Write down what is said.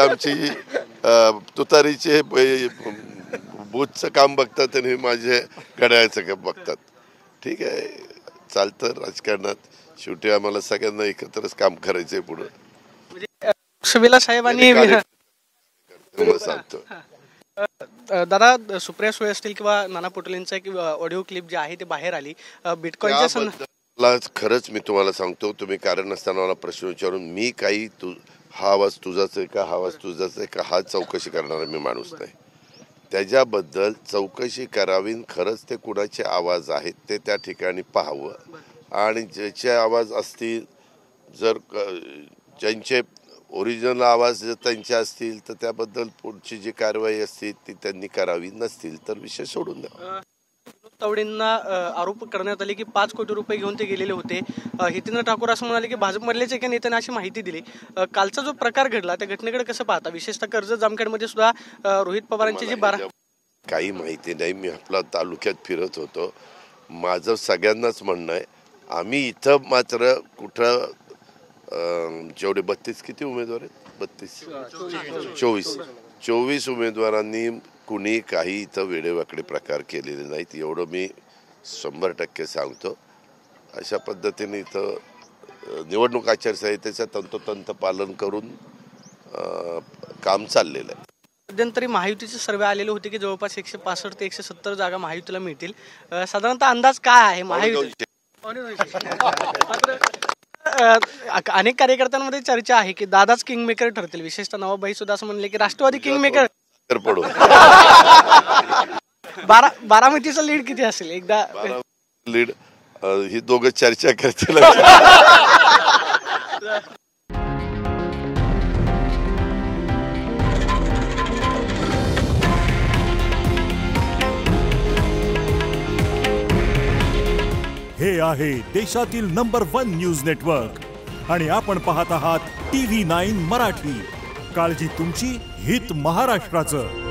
आमची तुतारीचे बूथचं काम बघतात आणि माझे घड्याळाचं काम बघतात. ठीक आहे, चालतं राजकारणात. शेवटी आम्हाला सगळ्यांना एकत्रच काम करायचंय पुढे. सुविला साहेबांनी सांगतो दादा, सुप्रिया सुळे असतील किंवा नाना पटोलेंचा एक ऑडिओ क्लिप जी आहे ती बाहेर आली बिटकॉइनच्या खरंच मी तुम्हाला सांगतो, तुम्ही कारण नसताना मला प्रश्न विचारून मी काही हा आवाज तुझाच आहे का, हा आवाज तुझाच आहे का, हा चौकशी करणारा मी माणूस नाही. त्याच्याबद्दल चौकशी करावी, खरंच ते कुणाचे आवाज आहेत ते त्या ठिकाणी पाहावं, आणि ज्याचे आवाज असतील, जर ज्यांचे ओरिजिनल आवाज जर त्यांचे असतील तर त्याबद्दल पुढची जी कारवाई असते ती त्यांनी करावी, नसतील तर विषय सोडून द्यावा. तावडेंना आरोप करण्यात आले की 5 कोटी रुपये घेऊन ते गेलेले होते. हितेंद्र ठाकूर असं म्हणाले की भाजपमधल्याच एका नेत्याने अशी माहिती दिली. कालचा जो प्रकार घडला त्या घटनेकडे कसं पाहता, विशेषतः कर्जत जामखेडमध्ये सुद्धा रोहित पवारांची जी काही माहिती नाही. मी आपला तालुक्यात फिरत होतो. माझं सगळ्यांनाच म्हणणं आहे, आम्ही इथं मात्र कुठं जेवढे 32 किती उमेदवार आहेत, 24 उमेदवारांनी कुणी काही इथं वेडेवाकडे प्रकार केलेले नाहीत, एवढं मी 100% सांगतो. अशा पद्धतीने इथं निवडणूक आचारसंहितेचं तंतोतंत पालन करून काम चाललेलं आहे. मध्यंतरी महायुतीचे सर्वे आलेले होते की जवळपास 165 ते 170 जागा महायुतीला मिळतील. साधारणतः अंदाज काय आहे महायुती? अनेक कार्यकर्त्यांमध्ये चर्चा आहे की दादाच किंगमेकर ठरतील. विशेषतः नवाबाई सुद्धा असं म्हणले की राष्ट्रवादी किंगमेकर पडू. बारामतीचा लीड किती असेल? एकदा लीड ही दोघं चर्चा करतील. हे आहे देशातील नंबर 1 न्यूज नेटवर्क आणि आपण पाहत आहात TV9 मराठी. काळजी तुमची, हित महाराष्ट्राचं.